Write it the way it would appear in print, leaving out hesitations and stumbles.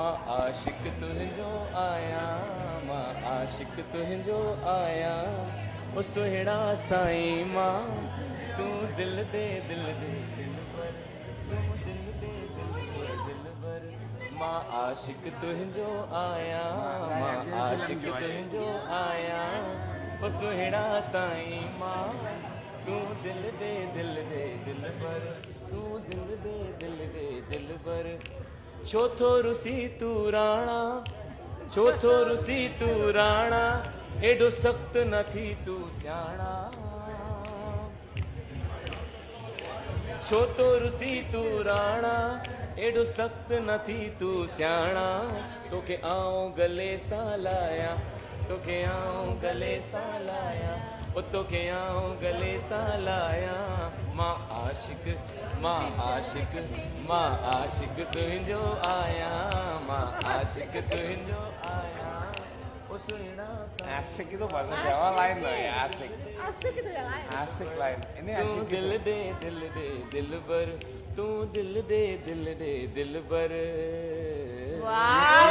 आशिक तुंहिंजो आया मां आशिक तुंहिंजो आया ओ सुहिणा साईं मां तूं दिल दे दिल भर तूं दिल दे दिल भर मां आशिक तुंहिंजो आया मां आशिक तुंहिंजो आया ओ सुहिणा साईं मां तूं दिल दे दिल भर तूं दिल दे दिल भर छो थो रुसी तू राणा छो थो रुसी तू राणा एॾो सख़्त न थी तू सियाणा छो थो रुसी तू राणा एॾो सख़्त न थी तू सियाणा तोखे आऊं गले सां लाया तोखे आऊं गले सां लाया ओ तोखे आऊं गले सां लाया मां आशिक तुंहिंजो आया मां आशिक तुंहिंजो आया ओ सुहिणा Asik itu bahasa Jawa lain loh ya, asik. Asik itu ya lain. Asik lain. Ini तू asik दिल gitu. दे दिल भर तू दिल दे दिल भर Wow.